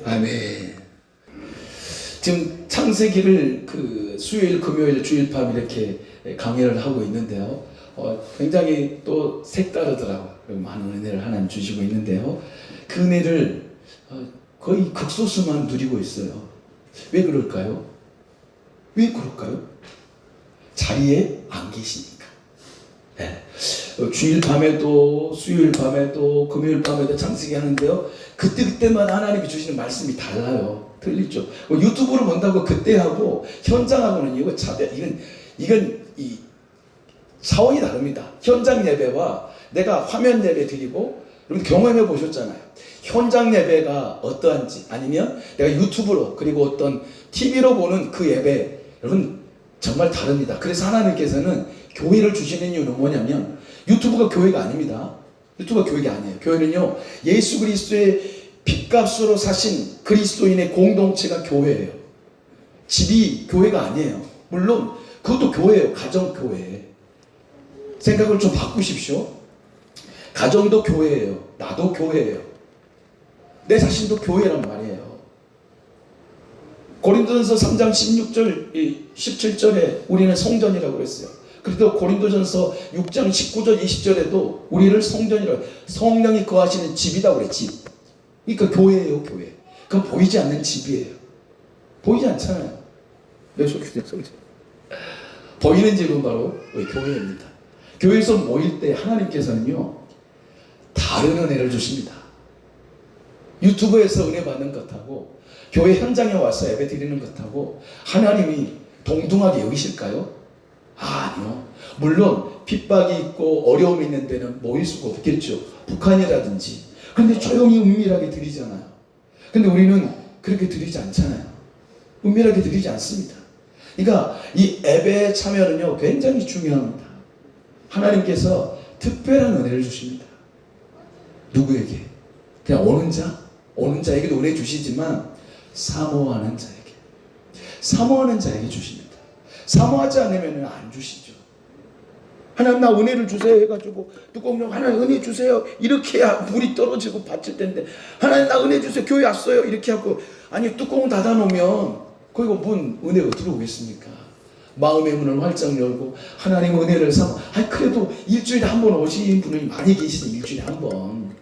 아멘. 지금 창세기를 그 수요일, 금요일, 주일 밤 이렇게 강의를 하고 있는데요. 굉장히 또 색다르더라고요. 많은 은혜를 하나님 주시고 있는데요. 그 은혜를 거의 극소수만 누리고 있어요. 왜 그럴까요? 왜 그럴까요? 자리에 안 계시니까. 네. 주일 밤에도, 수요일 밤에도, 금요일 밤에도 창세기 하는데요. 그때마다 하나님이 주시는 말씀이 달라요. 틀리죠. 유튜브로 본다고 그때하고 현장하고는 이거 차별, 이건 이 차원이 다릅니다. 현장 예배와 내가 화면 예배 드리고, 여러분 경험해 보셨잖아요. 현장 예배가 어떠한지, 아니면 내가 유튜브로, 그리고 어떤 TV로 보는 그 예배, 여러분 정말 다릅니다. 그래서 하나님께서는 교회를 주시는 이유는 뭐냐면, 유튜브가 교회가 아닙니다. 유튜브가 교회가 아니에요. 교회는요, 예수 그리스도의 핏값으로 사신 그리스도인의 공동체가 교회예요. 집이 교회가 아니에요. 물론 그것도 교회예요. 가정교회. 생각을 좀 바꾸십시오. 가정도 교회예요. 나도 교회예요. 내 자신도 교회란 말이에요. 고린도전서 3장 16절, 17절에 우리는 성전이라고 그랬어요. 그래도 고린도전서 6장 19절, 20절에도 우리를 성전이라고, 성령이 거하시는 집이라고 그래, 집. 그러니까 교회예요, 교회. 그건 보이지 않는 집이에요. 보이지 않잖아요. 보이는 집은 바로 교회입니다. 교회에서 모일 때 하나님께서는요, 다른 은혜를 주십니다. 유튜브에서 은혜 받는 것하고 교회 현장에 와서 예배 드리는 것하고 하나님이 동등하게 여기실까요? 아니요. 물론 핍박이 있고 어려움이 있는 데는 모일 수가 없겠죠. 북한이라든지. 그런데 조용히 은밀하게 드리잖아요. 근데 우리는 그렇게 드리지 않잖아요. 은밀하게 드리지 않습니다. 그러니까 이 예배의 참여는요, 굉장히 중요합니다. 하나님께서 특별한 은혜를 주십니다. 누구에게? 그냥 오는 자에게도 은혜 주시지만 사모하는 자에게 주십니다. 사모하지 않으면 안 주시죠. 하나님 나 은혜를 주세요 해가지고 뚜껑 열고 하나님 은혜 주세요 이렇게 해야 물이 떨어지고 받칠 텐데, 하나님 나 은혜 주세요 교회 왔어요 이렇게 하고, 아니 뚜껑을 닫아놓으면 거기가 문 은혜가 들어오겠습니까? 마음의 문을 활짝 열고 하나님 은혜를 삼아, 그래도 일주일에 한 번 오시는 분이 많이 계시죠. 일주일에 한 번.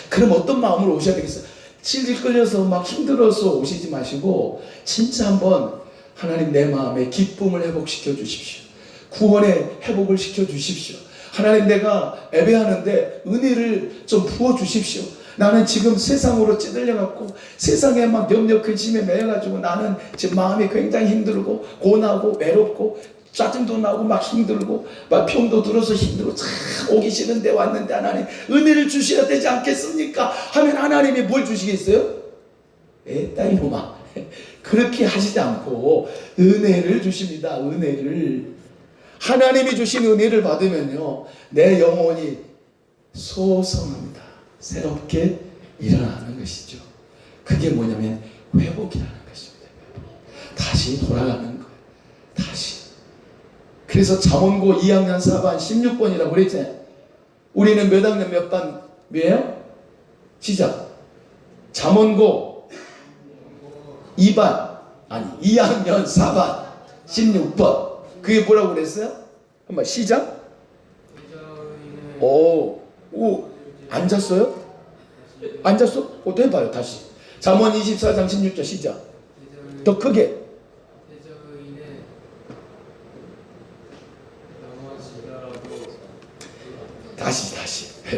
그럼 어떤 마음으로 오셔야 되겠어요? 질질 끌려서 막 힘들어서 오시지 마시고 진짜 한번 하나님 내 마음에 기쁨을 회복시켜 주십시오. 구원의 회복을 시켜 주십시오. 하나님 내가 예배하는데 은혜를 좀 부어 주십시오. 나는 지금 세상으로 찌들려갖고 세상에 막 염려 근심에 매여가지고 나는 지금 마음이 굉장히 힘들고 고나고 외롭고 짜증도 나고 막 힘들고 막 병도 들어서 힘들고 참 오기 싫은데 왔는데 하나님 은혜를 주셔야 되지 않겠습니까? 하면 하나님이 뭘 주시겠어요? 에따 이놈아, 그렇게 하시지 않고 은혜를 주십니다. 은혜를. 하나님이 주신 은혜를 받으면요, 내 영혼이 소성합니다. 새롭게 일어나는 것이죠. 그게 뭐냐면 회복이라는 것입니다. 다시 돌아가는 거예요. 다시. 그래서 잠언고 2학년 4반 16번이라고 그랬잖아요. 우리는 몇 학년 몇 반 뭐예요? 시작. 잠언고 2반, 아니 2학년 4반 16번. 그게 뭐라고 그랬어요? 한번 시작. 오, 앉았어요? 앉았어? 또 해봐요 다시. 잠언 24장 16절 시작. 더 크게. 다시.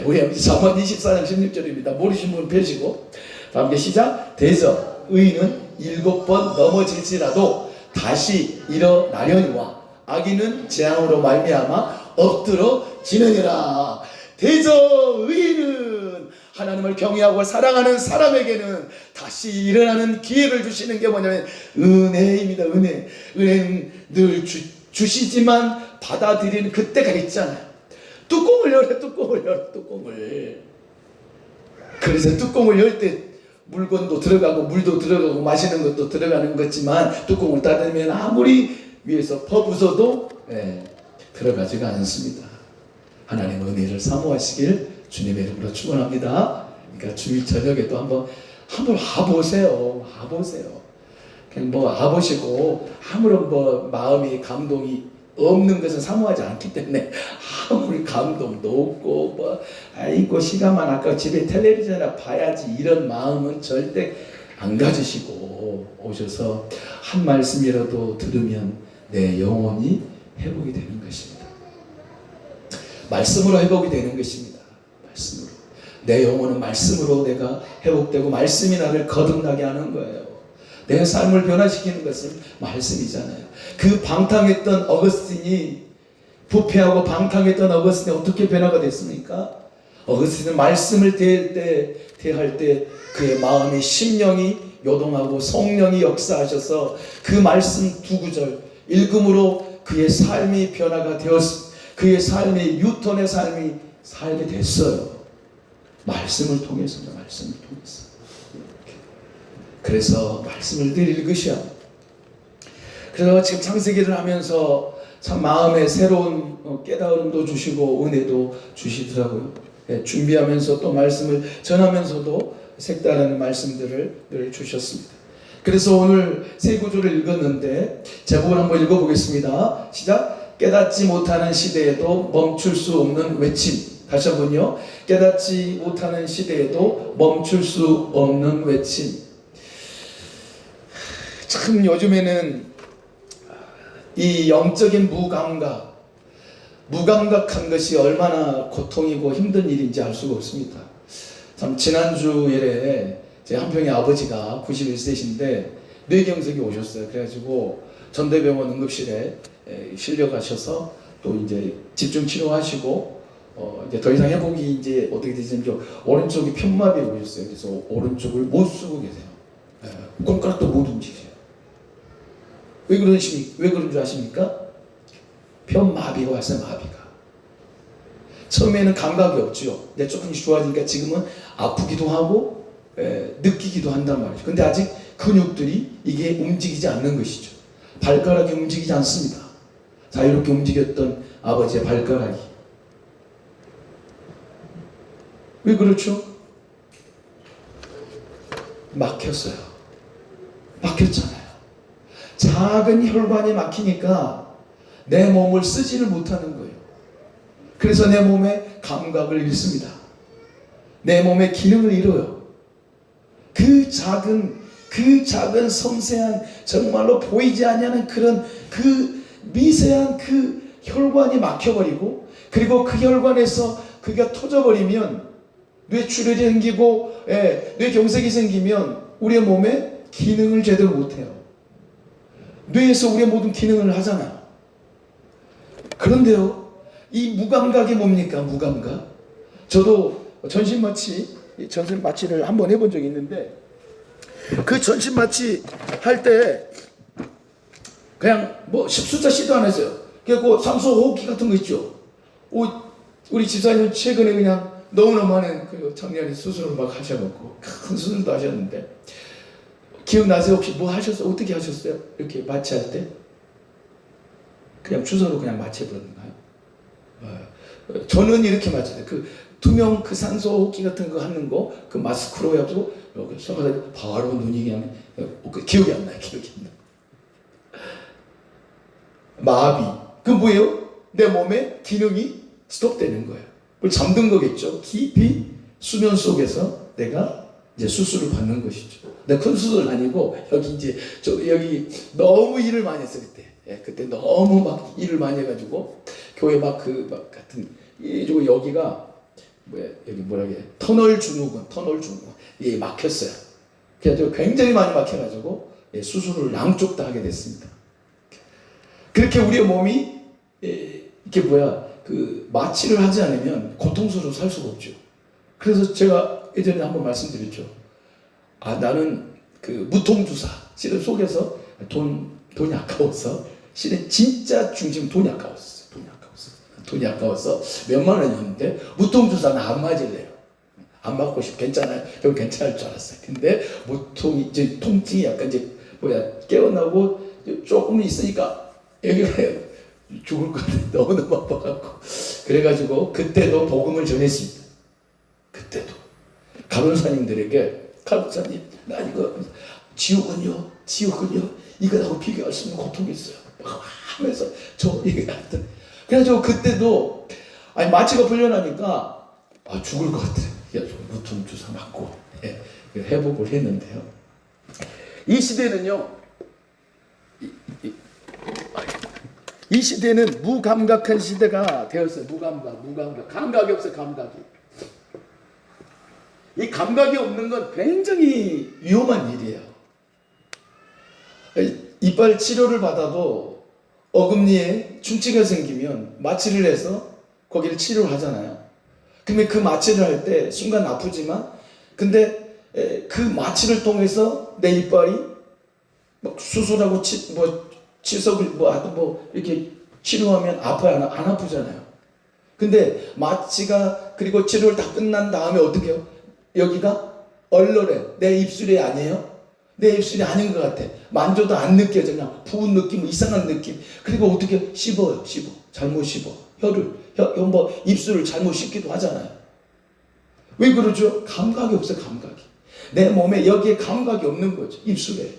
우리 잠언 24장 16절입니다. 모르신 분 펴시고 다 함께 시작. 대저 의인은 7번 넘어질지라도 다시 일어나려니와 악인은 재앙으로 말미암아 엎드러지느니라. 대저 의인은 하나님을 경외하고 사랑하는 사람에게는 다시 일어나는 기회를 주시는 게 뭐냐면 은혜입니다. 은혜는 늘 주시지만 받아들이는 그때가 있잖아요. 뚜껑을 열어. 그래서 뚜껑을 열 때 물건도 들어가고 물도 들어가고 마시는 것도 들어가는 거지만 뚜껑을 닫으면 아무리 위에서 퍼부숴도 들어가지가 않습니다. 하나님의 은혜를 사모하시길 주님의 이름으로 축원합니다. 그러니까 주일 저녁에도 한번 한번 와보세요. 와보세요. 그냥 뭐 와보시고 아무런 뭐 마음이 감동이 없는 것은 사모하지 않기 때문에 아무리 감동도 없고 뭐 아이고 시간만 아까 집에 텔레비전이나 봐야지 이런 마음은 절대 안 가지시고 오셔서 한 말씀이라도 들으면 내 영혼이 회복이 되는 것입니다. 말씀으로 회복이 되는 것입니다. 말씀으로. 내 영혼은 말씀으로 내가 회복되고 말씀이 나를 거듭나게 하는 거예요. 내 삶을 변화시키는 것은 말씀이잖아요. 그 방탕했던 어거스틴이 부패하고 방탕했던 어거스틴이 어떻게 변화가 됐습니까? 어거스틴은 말씀을 대할 때 그의 마음이 심령이 요동하고 성령이 역사하셔서 그 말씀 두 구절 읽음으로 그의 삶이 변화가 되었습니다. 그의 삶이 유턴의 삶이 살게 됐어요. 말씀을 통해서입니다. 말씀을 통해서. 그래서 말씀을 늘 읽으셔야 합니다. 그래서 지금 창세기를 하면서 참 마음에 새로운 깨달음도 주시고 은혜도 주시더라고요. 준비하면서 또 말씀을 전하면서도 색다른 말씀들을 늘 주셨습니다. 그래서 오늘 세 구절을 읽었는데 제목을 한번 읽어보겠습니다. 시작. 깨닫지 못하는 시대에도 멈출 수 없는 외침. 다시 한번요. 깨닫지 못하는 시대에도 멈출 수 없는 외침. 참 요즘에는 이 영적인 무감각한 것이 얼마나 고통이고 힘든 일인지 알 수가 없습니다. 참 지난주 예래 제 한평의 아버지가 91세신데 뇌경색이 오셨어요. 그래가지고 전대병원 응급실에 실려가셔서 또 이제 집중 치료하시고 이제 더 이상 회복이 이제 어떻게 되지 오른쪽이 편마비에 오셨어요. 그래서 오른쪽을 못 쓰고 계세요. 손가락도 못 움직여요. 왜 그런 줄 아십니까? 편마비가 왔어요. 마비가. 처음에는 감각이 없죠. 근데 조금씩 좋아지니까 지금은 아프기도 하고 느끼기도 한단 말이죠. 근데 아직 근육들이 이게 움직이지 않는 것이죠. 발가락이 움직이지 않습니다. 자유롭게 움직였던 아버지의 발가락이. 왜 그렇죠? 막혔어요. 막혔잖아요. 작은 혈관이 막히니까 내 몸을 쓰지를 못하는 거예요. 그래서 내 몸의 감각을 잃습니다. 내 몸의 기능을 잃어요. 그 작은 섬세한 정말로 보이지 않는 그런 그 미세한 그 혈관이 막혀버리고 그리고 그 혈관에서 그게 터져버리면 뇌출혈이 생기고 뇌경색이 생기면 우리의 몸에 기능을 제대로 못해요. 뇌에서 우리의 모든 기능을 하잖아요. 그런데요, 이 무감각이 뭡니까? 무감각. 저도 전신마취를 한번 해본 적이 있는데 그 전신마취 할 때 그냥 뭐 숫자 시도 안 했어요. 그리고 산소 호흡기 같은 거 있죠. 우리 집사님 최근에 그냥 너무너무 많은 그 작년에 수술을 막 하셔갖고 큰 수술도 하셨는데 기억나세요? 혹시 뭐 하셨어요? 어떻게 하셨어요? 이렇게 마취할 때? 그냥 주사로 그냥 마취해버렸나요? 저는 이렇게 마취해요. 그 투명 그 산소 호흡기 같은 거 하는 거, 그 마스크로 해가지고 이렇게 써가지고 바로 눈이 그냥 기억이 안 나요. 기억이 안 나. 마비. 그 뭐예요? 내 몸의 기능이 스톱되는 거예요. 잠든 거겠죠. 깊이 수면 속에서 내가 이제 수술을 받는 것이죠. 근데 큰 수술은 아니고 여기 너무 일을 많이 했어요 그때. 그때 너무 막 일을 많이 해가지고 교회 같은 여기가 여기 터널 증후군 예, 막혔어요. 그래서 굉장히 많이 막혀가지고 수술을 양쪽 다 하게 됐습니다. 그렇게 우리의 몸이 그 마취를 하지 않으면 고통스러워 살 수가 없죠. 그래서 제가 예전에 한번 말씀드렸죠. 나는 그 무통주사 실은 속에서 돈이 아까워서 실은 진짜 중심 돈이 아까워서 몇만 원이었는데 무통주사는 안 맞을래요. 안 맞고 괜찮아요. 좀 괜찮을 줄 알았어요. 근데 통증이 약간 깨어나고 조금 있으니까 여기가 죽을 것 같아. 너무너무 아파갖고. 그래가지고 그때도 복음을 전했습니다. 그때도. 간호사님들에게 간호사님, 나 이거 지옥은요 이거하고 비교할 수 없는 고통이 있어요 하면서 저 얘기했더니, 그래가지고 그때도 아니 마취가 풀려나니까 죽을 것 같아. 그래서 무통 주사 맞고 회복을 했는데요. 이 시대는요, 이 시대는 무감각한 시대가 되었어요. 무감각. 감각이 없어요. 감각이. 이 감각이 없는 건 굉장히 위험한 일이에요. 이빨 치료를 받아도 어금니에 충치가 생기면 마취를 해서 거기를 치료를 하잖아요. 그러면 그 마취를 할 때 순간 아프지만, 근데 그 마취를 통해서 내 이빨이 막 수술하고 치석을 이렇게 치료하면 아파요? 안 아프잖아요. 근데 마취가 그리고 치료를 다 끝난 다음에 어떻게 해요? 여기가 얼얼해. 내 입술이 아니에요? 내 입술이 아닌 것 같아. 만져도 안 느껴져. 그냥 부은 느낌, 이상한 느낌. 그리고 어떻게 씹어요? 잘못 씹어. 입술을 잘못 씹기도 하잖아요. 왜 그러죠? 감각이 없어요. 감각이. 내 몸에 여기에 감각이 없는 거죠. 입술에.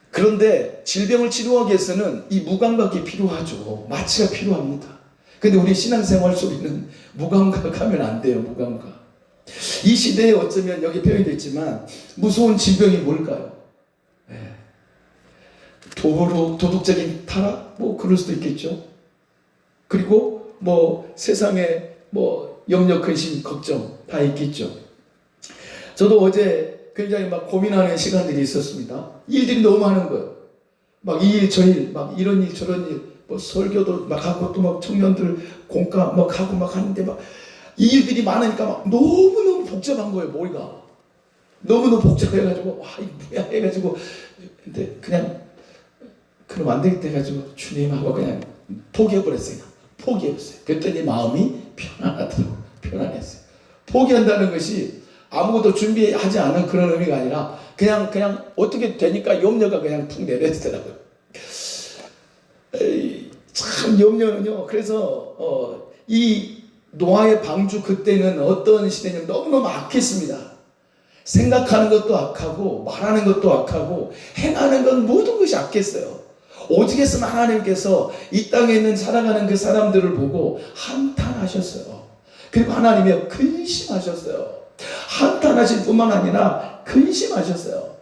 그런데 질병을 치료하기 위해서는 이 무감각이 필요하죠. 마취가 필요합니다. 근데 우리 신앙생활 속에는 무감각하면 안 돼요. 무감각. 이 시대에 어쩌면 여기 표현되어 있지만 무서운 질병이 뭘까요? 도덕적인 타락? 그럴 수도 있겠죠. 그리고 세상에 염려, 근심, 걱정 다 있겠죠. 저도 어제 굉장히 고민하는 시간들이 있었습니다. 일들이 너무 많은 거예요. 이 일, 저 일, 이런 일, 저런 일, 설교도 하고, 또 청년들 공과 하고 하는데 이 일들이 많으니까 너무너무 복잡한 거예요, 머리가. 너무너무 복잡해가지고, 이거 뭐야 해가지고, 근데 그냥, 그럼 안 되겠다 해가지고, 주님하고 그냥 포기해버렸어요. 그랬더니 마음이 편안하더라고요. 편안했어요. 포기한다는 것이 아무것도 준비하지 않은 그런 의미가 아니라, 그냥 어떻게 되니까 염려가 그냥 푹 내려지더라고요. 참 염려는요. 그래서 이 노아의 방주 그때는 어떤 시대냐면 너무너무 악했습니다. 생각하는 것도 악하고 말하는 것도 악하고 행하는 건 모든 것이 악했어요. 오직 했으면 하나님께서 이 땅에 있는 살아가는 그 사람들을 보고 한탄하셨어요. 그리고 하나님이 근심하셨어요. 한탄하실 뿐만 아니라 근심하셨어요.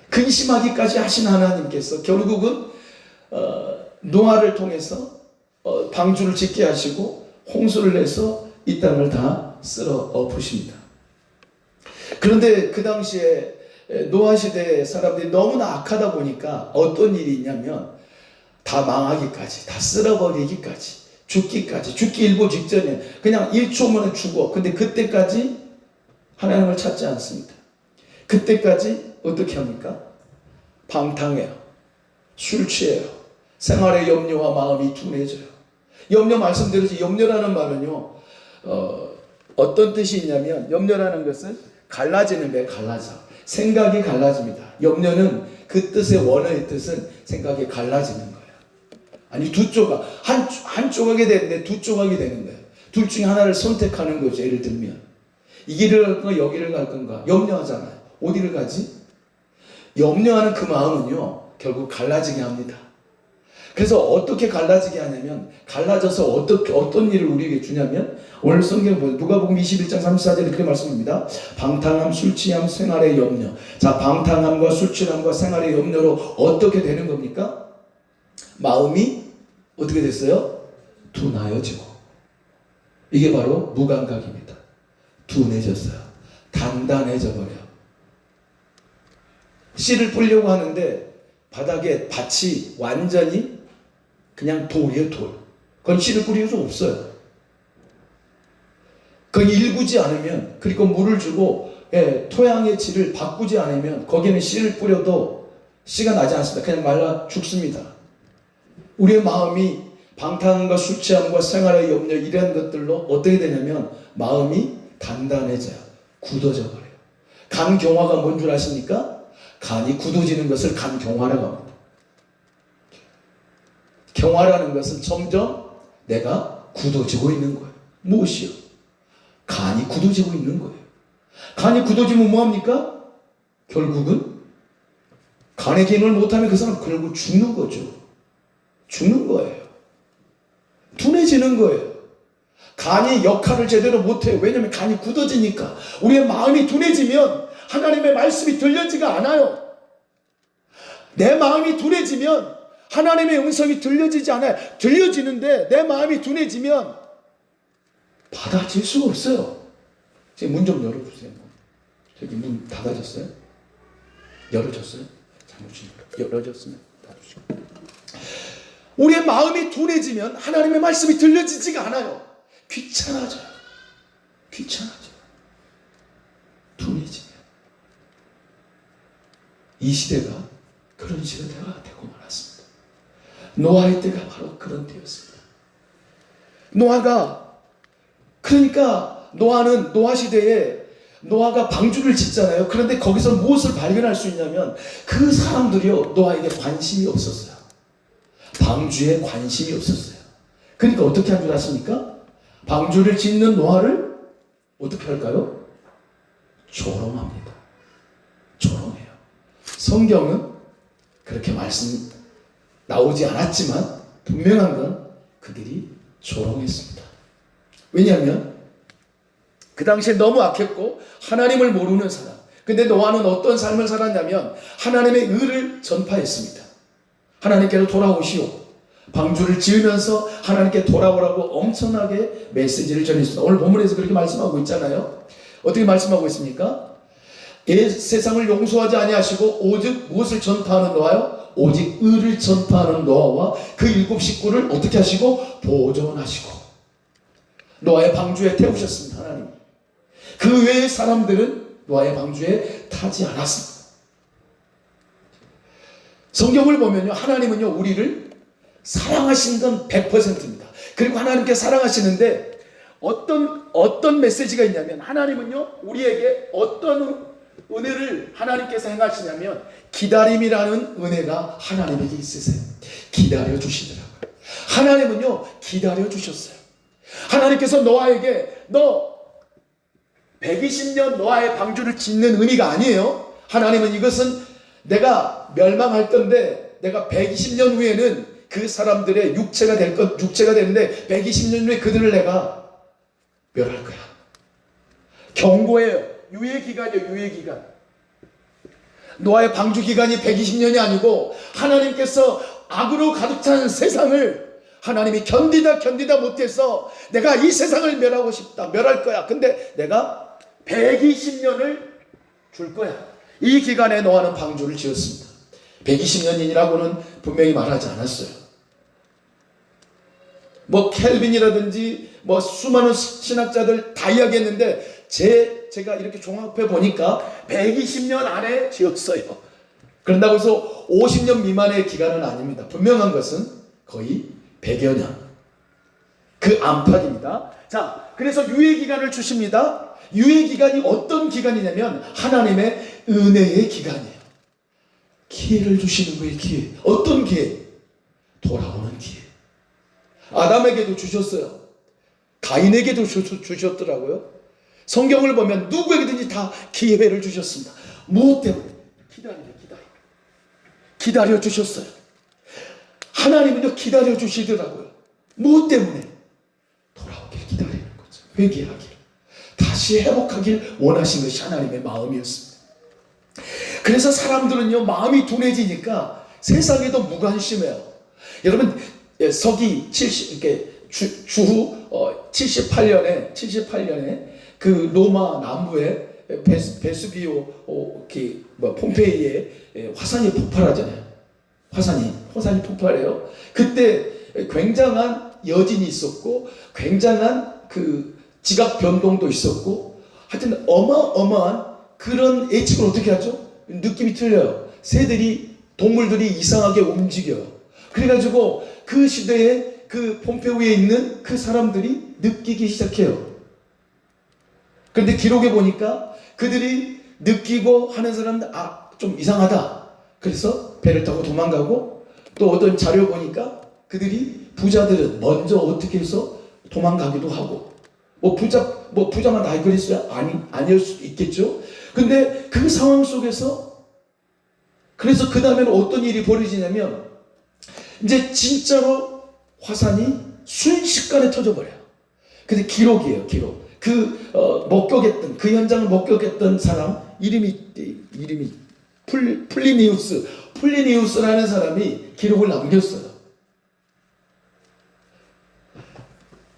근심하기까지 하신 하나님께서 결국은 노아를 통해서 방주를 짓게 하시고 홍수를 내서 이 땅을 다 쓸어 엎으십니다. 그런데 그 당시에 노아 시대의 사람들이 너무나 악하다 보니까 어떤 일이 있냐면 다 망하기까지, 다 쓸어버리기까지, 죽기 일보 직전에 그냥 1초면 죽어. 근데 그때까지 하나님을 찾지 않습니다. 그때까지 어떻게 합니까? 방탕해요. 술 취해요. 생활의 염려와 마음이 둔해져요. 염려 말씀드렸지. 염려라는 말은요, 어떤 뜻이 있냐면 염려라는 것은 갈라지는 거예요. 생각이 갈라집니다. 염려는 그 뜻의 원어의 뜻은 생각이 갈라지는 거예요. 아니 두 조각, 한 조각이 되는데 두 조각이 되는 거예요. 둘 중에 하나를 선택하는 거죠. 예를 들면 이 길을 갈 건가 여기를 갈 건가 염려하잖아요. 어디를 가지? 염려하는 그 마음은요 결국 갈라지게 합니다. 그래서 어떻게 갈라지게 하냐면 갈라져서 어떤 일을 우리에게 주냐면 오늘 성경 보세요. 누가복음 21장 34절에 그렇게 말씀합니다. 방탕함, 술 취함, 생활의 염려. 자, 방탕함과 술 취함과 생활의 염려로 어떻게 되는 겁니까? 마음이 어떻게 됐어요? 둔하여지고. 이게 바로 무감각입니다. 둔해졌어요. 단단해져 버려요. 씨를 뿌리려고 하는데 바닥에 밭이 완전히 그냥 돌이에요, 돌. 그건 씨를 뿌릴 수 없어요. 그건 일구지 않으면, 그리고 물을 주고 토양의 질을 바꾸지 않으면 거기는 씨를 뿌려도 씨가 나지 않습니다. 그냥 말라 죽습니다. 우리의 마음이 방탕함과 술 취함과 생활의 염려 이런 것들로 어떻게 되냐면 마음이 단단해져요. 굳어져 버려요. 간경화가 뭔 줄 아십니까? 간이 굳어지는 것을 간경화라고 합니다. 경화라는 것은 점점 내가 굳어지고 있는 거예요. 무엇이요? 간이 굳어지고 있는 거예요. 간이 굳어지면 뭐합니까? 결국은 간의 기능을 못하면 그 사람 결국 죽는 거죠. 죽는 거예요. 둔해지는 거예요. 간이 역할을 제대로 못해요. 왜냐하면 간이 굳어지니까. 우리의 마음이 둔해지면 하나님의 말씀이 들려지가 않아요. 내 마음이 둔해지면 하나님의 음성이 들려지지 않아요. 들려지는데 내 마음이 둔해지면 받아질 수가 없어요. 지금 문 좀 열어주세요. 저기 문 닫아졌어요? 열어졌어요? 열어졌으면 닫으시고. 우리의 마음이 둔해지면 하나님의 말씀이 들려지지가 않아요. 귀찮아져요. 둔해지면. 이 시대가 그런 시대가 되고 말았습니다. 노아의 때가 바로 그런 때였습니다. 그러니까 노아는 노아 시대에 노아가 방주를 짓잖아요. 그런데 거기서 무엇을 발견할 수 있냐면 그 사람들이요 노아에게 관심이 없었어요. 방주에 관심이 없었어요. 그러니까 어떻게 한 줄 아십니까? 방주를 짓는 노아를 어떻게 할까요? 조롱합니다. 조롱해요. 성경은 그렇게 말씀 나오지 않았지만 분명한 건 그들이 조롱했습니다. 왜냐하면 그 당시에 너무 악했고 하나님을 모르는 사람. 근데 노아는 어떤 삶을 살았냐면 하나님의 의를 전파했습니다. 하나님께로 돌아오시오. 방주를 지으면서 하나님께 돌아오라고 엄청나게 메시지를 전했습니다. 오늘 본문에서 그렇게 말씀하고 있잖아요. 어떻게 말씀하고 있습니까? 세상을 용서하지 아니하시고 오직 무엇을 전파하는 노아요? 오직 의를 전파하는 노아와 그 7 식구를 어떻게 하시고? 보존하시고 노아의 방주에 태우셨습니다. 하나님. 그 외의 사람들은 노아의 방주에 타지 않았습니다. 성경을 보면요, 하나님은요 우리를 사랑하신 건 100%입니다. 그리고 하나님께 사랑하시는데 어떤 메시지가 있냐면 하나님은요 우리에게 어떤 은혜를 하나님께서 행하시냐면 기다림이라는 은혜가 하나님에게 있으세요. 기다려 주시더라고요. 하나님은요 기다려 주셨어요. 하나님께서 노아에게 너 120년 노아의 방주를 짓는 의미가 아니에요. 하나님은 이것은 내가 멸망할 건데 내가 120년 후에는 그 사람들의 육체가 되는데 120년 후에 그들을 내가 멸할 거야. 경고예요. 유예기간이에요. 유예기간. 노아의 방주 기간이 120년이 아니고 하나님께서 악으로 가득 찬 세상을 하나님이 견디다 못해서 내가 이 세상을 멸하고 싶다. 멸할 거야. 근데 내가 120년을 줄 거야. 이 기간에 노아는 방주를 지었습니다. 120년이라고는 분명히 말하지 않았어요. 뭐 켈빈이라든지 뭐 수많은 신학자들 다 이야기했는데 제가 이렇게 종합해 보니까 120년 안에 지었어요. 그런다고 해서 50년 미만의 기간은 아닙니다. 분명한 것은 거의 100여 년. 그 안팎입니다. 자, 그래서 유예기간을 주십니다. 유예기간이 어떤 기간이냐면 하나님의 은혜의 기간이에요. 기회를 주시는 거예요. 기회. 어떤 기회? 돌아오는 기회. 아담에게도 주셨어요. 가인에게도 주셨더라고요. 성경을 보면 누구에게든지 다 기회를 주셨습니다. 무엇 때문에? 기다려 주셨어요. 하나님은요 기다려 주시더라고요. 무엇 때문에? 돌아오길 기다리는 거죠. 회개하길, 다시 회복하길 원하신 것이 하나님의 마음이었습니다. 그래서 사람들은요 마음이 둔해지니까 세상에도 무관심해요. 여러분 서기 78년에 그 로마 남부에 베수비오 폼페이에 화산이 폭발하잖아요. 화산이 폭발해요. 그때 굉장한 여진이 있었고 굉장한 그 지각 변동도 있었고 하여튼 어마어마한 그런 예측을 어떻게 하죠? 느낌이 틀려요. 동물들이 이상하게 움직여요. 그래가지고 그 시대에 그 폼페이오에 있는 그 사람들이 느끼기 시작해요. 그런데 기록에 보니까 그들이 느끼고 하는 사람들 좀 이상하다. 그래서 배를 타고 도망가고 또 어떤 자료 보니까 그들이 부자들은 먼저 어떻게 해서 도망가기도 하고 부자만 다 그랬어요? 아닐 수도 있겠죠. 근데 그 상황 속에서 그래서 그 다음에는 어떤 일이 벌어지냐면 이제 진짜로 화산이 순식간에 터져버려요. 근데 기록이에요, 기록. 목격했던 그 현장을 목격했던 사람 이름이 플리니우스라는 사람이 기록을 남겼어요.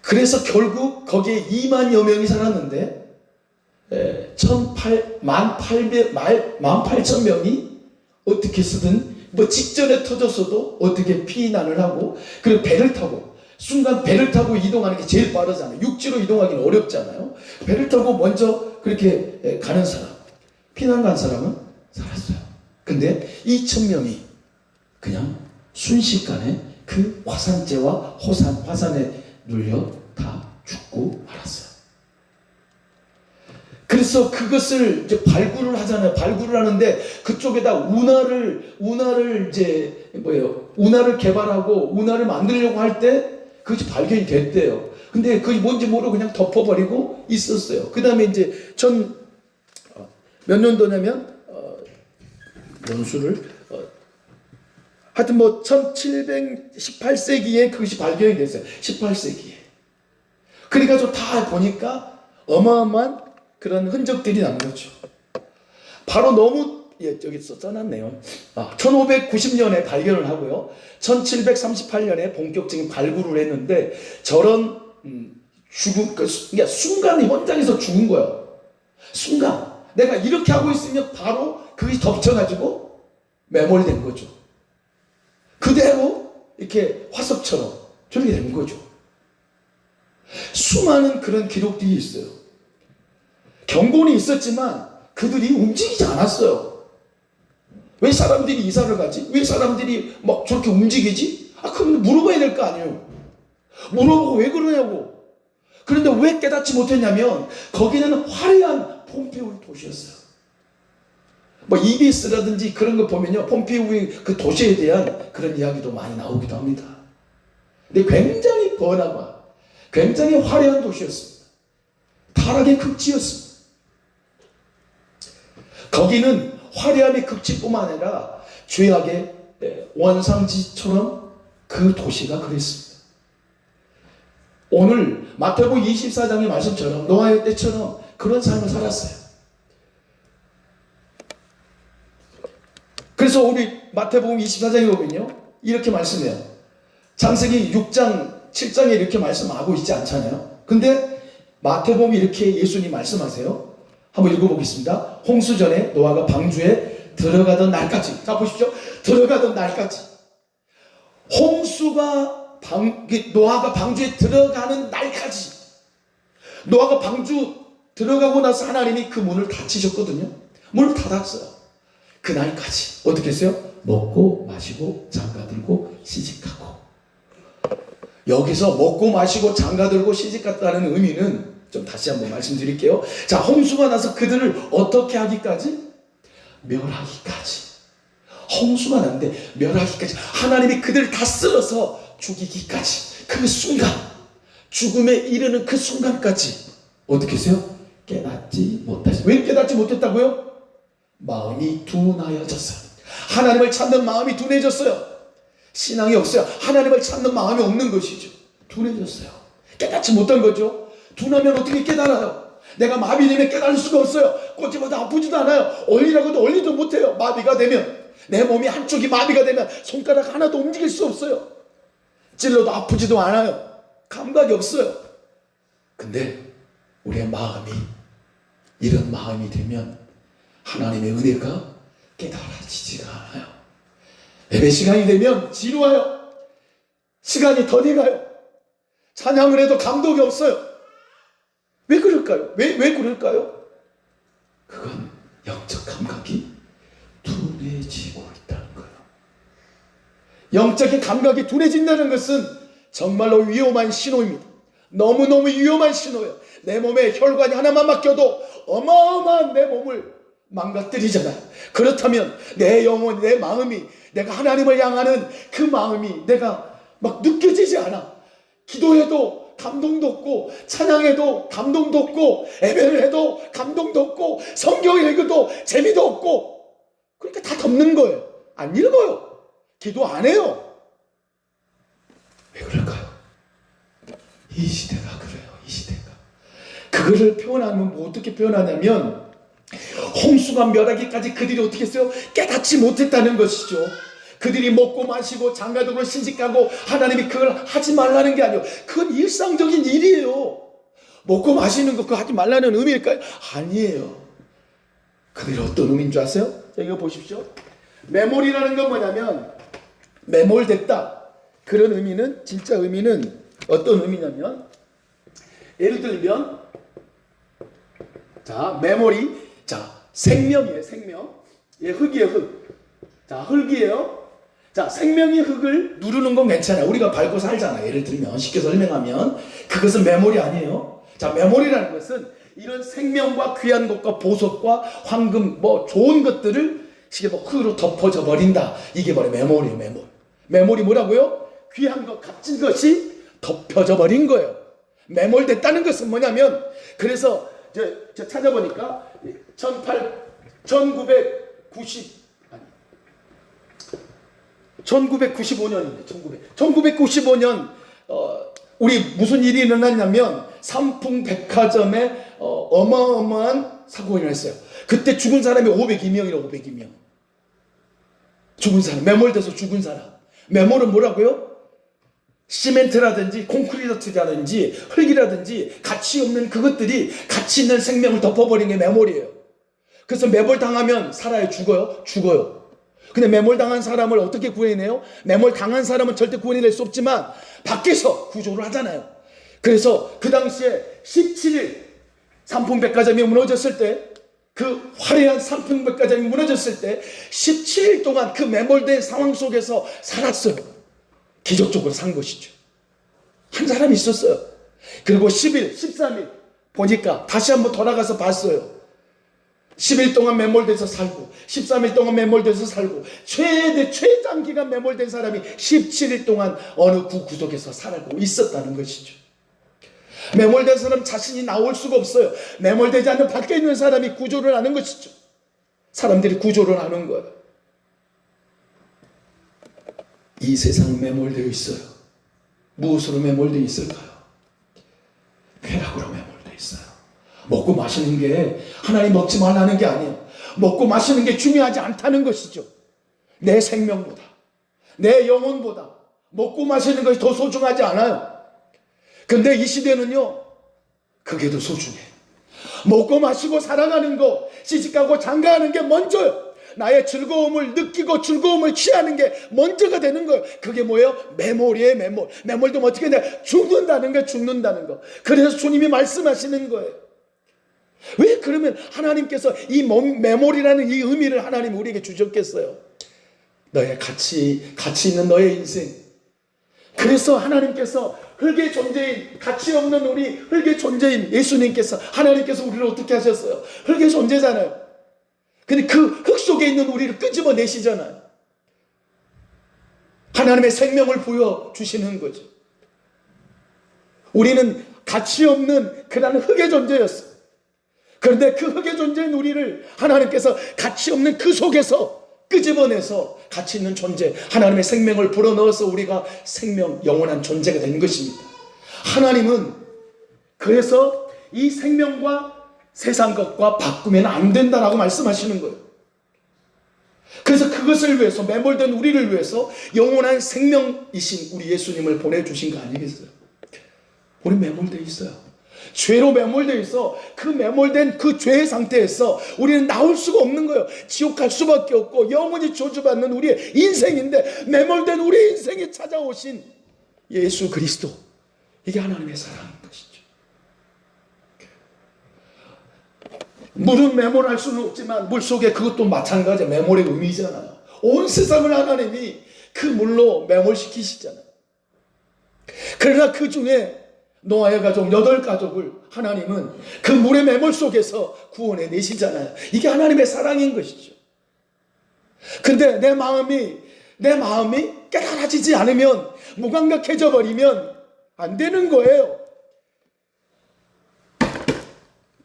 그래서 결국 거기에 2만여 명이 살았는데 18,000명이 어떻게 쓰든 직전에 터졌어도 어떻게 피난을 하고 그리고 배를 타고 순간 배를 타고 이동하는 게 제일 빠르잖아요. 육지로 이동하기는 어렵잖아요. 배를 타고 먼저 그렇게 가는 사람, 피난 간 사람은 살았어요. 근데 2,000명이 그냥 순식간에 그 화산재와 화산에 눌려 다 죽고 말았어요. 그래서 그것을 이제 발굴을 하잖아요. 발굴을 하는데 그쪽에다 운하를 개발하고 운하를 만들려고 할 때 그것이 발견이 됐대요. 근데 그게 뭔지 모르고 그냥 덮어버리고 있었어요. 그 다음에 이제 몇 년도냐면 연수를 하여튼 1718세기에 그것이 발견이 됐어요. 18세기에. 그래가지고 다 보니까 어마어마한 그런 흔적들이 남은 거죠. 바로 너무 여기 써놨네요. 1590년에 발견을 하고요. 1738년에 본격적인 발굴을 했는데 저런 그러니까 순간 현장에서 죽은 거예요. 순간 내가 이렇게 하고 있으면 바로 그게 덮쳐가지고 매몰된 거죠. 그대로 이렇게 화석처럼 저렇게 된 거죠. 수많은 그런 기록들이 있어요. 경고는 있었지만 그들이 움직이지 않았어요. 왜 사람들이 이사를 가지? 왜 사람들이 막 저렇게 움직이지? 그럼 물어봐야 될 거 아니에요. 물어보고 왜 그러냐고. 그런데 왜 깨닫지 못했냐면 거기는 화려한 폼페이우의 도시였어요. EBS라든지 그런 거 보면요, 폼페이우의 그 도시에 대한 그런 이야기도 많이 나오기도 합니다. 근데 굉장히 번화가, 굉장히 화려한 도시였습니다. 타락의 극지였습니다. 거기는 화려함의 극치뿐만 아니라 죄악의 원상지처럼 그 도시가 그랬습니다. 오늘 마태복음 24장의 말씀처럼 노아의 때처럼 그런 삶을 살았어요. 그래서 우리 마태복음 24장에 보면요, 이렇게 말씀해요. 창세기 6장 7장에 이렇게 말씀하고 있지 않잖아요. 근데 마태복음이 이렇게 예수님 말씀하세요. 한번 읽어보겠습니다. 홍수전에 노아가 방주에 들어가던 날까지. 자, 보십시오. 들어가던 날까지. 노아가 방주에 들어가는 날까지. 노아가 방주 들어가고 나서 하나님이 그 문을 닫히셨거든요. 문을 닫았어요. 그날까지. 어떻게 했어요? 먹고 마시고 장가들고 시집가고. 여기서 먹고 마시고 장가들고 시집갔다는 의미는 좀 다시 한번 말씀드릴게요. 자, 홍수가 나서 그들을 어떻게 하기까지? 멸하기까지. 홍수가 났는데 멸하기까지. 하나님이 그들을 다 쓸어서 죽이기까지. 그 순간, 죽음에 이르는 그 순간까지 어떻게 했어요? 깨닫지 못하셨어요. 왜 깨닫지 못했다고요? 마음이 둔하여졌어요. 하나님을 찾는 마음이 둔해졌어요. 신앙이 없어요. 하나님을 찾는 마음이 없는 것이죠. 둔해졌어요. 깨닫지 못한 거죠. 둔하면 어떻게 깨달아요? 내가 마비 되면 깨달을 수가 없어요. 꽂지마도 아프지도 않아요. 얼리라고도 얼리도 못해요. 마비가 되면, 내 몸이 한쪽이 마비가 되면 손가락 하나도 움직일 수 없어요. 찔러도 아프지도 않아요. 감각이 없어요. 근데 우리의 마음이 이런 마음이 되면 하나님의 은혜가 깨달아지지가 않아요. 예배 시간이 되면 지루해요. 시간이 더디 가요. 찬양을 해도 감동이 없어요. 왜 그럴까요? 왜 그럴까요? 그건 영적 감각이 둔해지고 있다는 거예요. 영적인 감각이 둔해진다는 것은 정말로 위험한 신호입니다. 너무너무 위험한 신호예요. 내 몸에 혈관이 하나만 막혀도 어마어마한 내 몸을 망가뜨리잖아요. 그렇다면 내 영혼, 내 마음이, 내가 하나님을 향하는 그 마음이 내가 막 느껴지지 않아. 기도해도 감동도 없고, 찬양해도 감동도 없고, 예배를 해도 감동도 없고, 성경 읽어도 재미도 없고, 그러니까 다 덮는 거예요. 안 읽어요. 기도 안 해요. 왜 그럴까요? 이 시대가 그래요. 이 시대가. 그거를 표현하면 뭐 어떻게 표현하냐면, 홍수가 멸하기까지 그들이 어떻게 했어요? 깨닫지 못했다는 것이죠. 그들이 먹고 마시고 장가들고 신식하고 하나님이 그걸 하지 말라는 게 아니에요. 그건 일상적인 일이에요. 먹고 마시는 거 그거 하지 말라는 의미일까요? 아니에요. 그들이 어떤 의미인 줄 아세요? 자, 이거 보십시오. 매몰이라는 건 뭐냐면 매몰됐다. 그런 의미는, 진짜 의미는 어떤 의미냐면, 예를 들면, 자, 매몰이, 자, 생명이에요. 생명. 예, 흙이에요. 흙. 자, 흙이에요. 자, 생명의 흙을 누르는 건 괜찮아요. 우리가 밟고 살잖아요. 예를 들면, 쉽게 설명하면 그것은 매몰이 아니에요. 자, 매몰이라는 것은 이런 생명과 귀한 것과 보석과 황금, 뭐 좋은 것들을 쉽게 뭐 흙으로 덮어져 버린다. 이게 바로 매몰이에요. 매몰. 매몰이 뭐라고요? 귀한 것, 값진 것이 덮여져 버린 거예요. 매몰됐다는 것은 뭐냐면, 그래서 저 찾아보니까 1995년인데 1995년 우리 무슨 일이 일어났냐면 삼풍백화점에 어마어마한 사고가 일어났어요. 그때 죽은 사람이 502명이라고. 502명 죽은 사람, 매몰돼서 죽은 사람. 매몰은 뭐라고요? 시멘트라든지 콘크리트라든지 흙이라든지 가치 없는 그것들이 가치 있는 생명을 덮어버린 게 매몰이에요. 그래서 매몰당하면 살아요? 죽어요? 죽어요. 근데 매몰당한 사람을 어떻게 구해내요? 매몰당한 사람은 절대 구해낼 수 없지만 밖에서 구조를 하잖아요. 그래서 그 당시에 17일 삼풍백화점이 무너졌을 때, 그 화려한 삼풍백화점이 무너졌을 때 17일 동안 그 매몰된 상황 속에서 살았어요. 기적적으로 산 것이죠. 한 사람이 있었어요. 그리고 10일, 13일 보니까 다시 한번 돌아가서 봤어요. 10일 동안 매몰돼서 살고 13일 동안 매몰돼서 살고 최장기간 매몰된 사람이 17일 동안 어느 구석에서 살고 있었다는 것이죠. 매몰된 사람 자신이 나올 수가 없어요. 매몰되지 않는 밖에 있는 사람이 구조를 하는 것이죠. 사람들이 구조를 하는 거예요. 이 세상 매몰되어 있어요. 무엇으로 매몰되어 있을까요? 쾌락으로 매몰되어 있어요. 먹고 마시는 게 하나님 먹지 말라는 게 아니에요. 먹고 마시는 게 중요하지 않다는 것이죠. 내 생명보다, 내 영혼보다 먹고 마시는 것이 더 소중하지 않아요. 근데 이 시대는요, 그게 더 소중해. 먹고 마시고 살아가는 거, 시집가고 장가하는 게 먼저요. 나의 즐거움을 느끼고 즐거움을 취하는 게 먼저가 되는 거예요. 그게 뭐예요? 매몰이에요. 매몰. 매몰되면 어떻게 돼? 죽는다는 거, 죽는다는 거. 그래서 주님이 말씀하시는 거예요. 왜 그러면 하나님께서 이 매몰이라는 이 의미를 하나님 우리에게 주셨겠어요? 너의 가치 있는 너의 인생. 그래서 하나님께서 흙의 존재인, 가치 없는 우리 흙의 존재인 예수님께서, 하나님께서 우리를 어떻게 하셨어요? 흙의 존재잖아요. 근데 그 흙 속에 있는 우리를 끄집어내시잖아요. 하나님의 생명을 부여주시는 거죠. 우리는 가치 없는 그런 흙의 존재였어요. 그런데 그 흙의 존재인 우리를 하나님께서 가치 없는 그 속에서 끄집어내서 가치 있는 존재, 하나님의 생명을 불어넣어서 우리가 생명, 영원한 존재가 되는 것입니다. 하나님은 그래서 이 생명과 세상 것과 바꾸면 안 된다라고 말씀하시는 거예요. 그래서 그것을 위해서, 매몰된 우리를 위해서 영원한 생명이신 우리 예수님을 보내주신 거 아니겠어요? 우리 매몰되어 있어요. 죄로 매몰되어 있어. 그 매몰된 그 죄의 상태에서 우리는 나올 수가 없는 거예요. 지옥 갈 수밖에 없고 영원히 저주받는 우리의 인생인데, 매몰된 우리 인생에 찾아오신 예수 그리스도, 이게 하나님의 사랑인 것이죠. 물은 매몰할 수는 없지만 물속에 그것도 마찬가지 매몰의 의미잖아요. 온 세상을 하나님이 그 물로 매몰시키시잖아요. 그러나 그 중에 노아의 가족 8가족을 하나님은 그 물의 매몰 속에서 구원해 내시잖아요. 이게 하나님의 사랑인 것이죠. 근데 내 마음이 깨달아지지 않으면, 무감각해져 버리면 안 되는 거예요.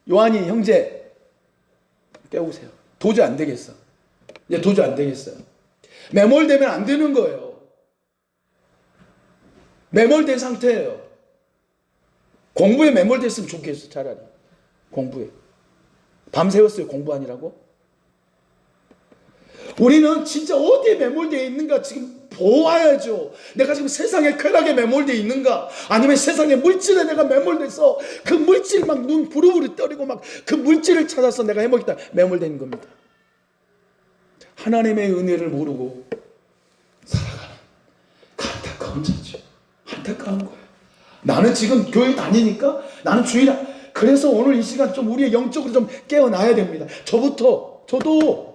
요한이 형제 깨우세요. 도저히 안 되겠어. 이제 도저히 안 되겠어요. 매몰되면 안 되는 거예요. 매몰된 상태예요. 공부에 매몰됐으면 좋겠어. 차라리 공부에 밤새웠어요. 공부하느라고. 우리는 진짜 어디에 매몰되어 있는가 지금 보아야죠. 내가 지금 세상의 쾌락에 매몰되어 있는가, 아니면 세상의 물질에 내가 매몰돼서 그 물질 막 눈 부르부르 떠리고 막 그 물질을 찾아서 내가 해먹겠다. 매몰된 겁니다. 하나님의 은혜를 모르고 살아가는 그 안타까운 자죠. 안타까운 거예요. 나는 지금 교회 다니니까 나는 주일에, 그래서 오늘 이 시간 좀 우리의 영적으로 좀 깨어나야 됩니다. 저도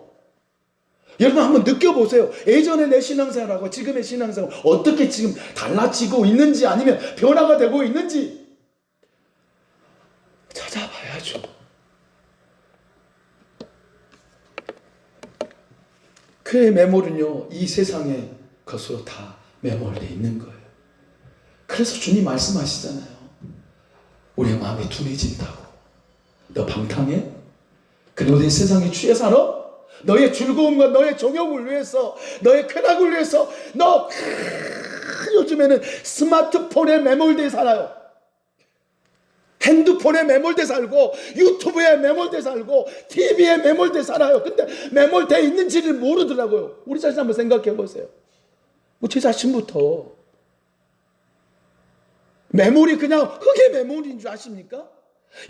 여러분 한번 느껴보세요. 예전에 내 신앙생활하고 지금의 신앙생활 어떻게 지금 달라지고 있는지, 아니면 변화가 되고 있는지 찾아봐야죠. 그의 매몰은요, 이 세상의 것으로 다 매몰되어 있는 거예요. 그래서 주님 말씀하시잖아요. 우리의 마음이 둔해진다고. 너 방탕해? 그리고 내 세상에 취해 살아? 너의 즐거움과 너의 정욕을 위해서, 너의 쾌락을 위해서 너 요즘에는 스마트폰에 매몰돼 살아요. 핸드폰에 매몰돼 살고, 유튜브에 매몰돼 살고, TV에 매몰돼 살아요. 근데 매몰돼 있는지를 모르더라고요. 우리 자신 한번 생각해 보세요. 뭐 제 자신부터. 매몰이 그냥 흙의 매몰인 줄 아십니까?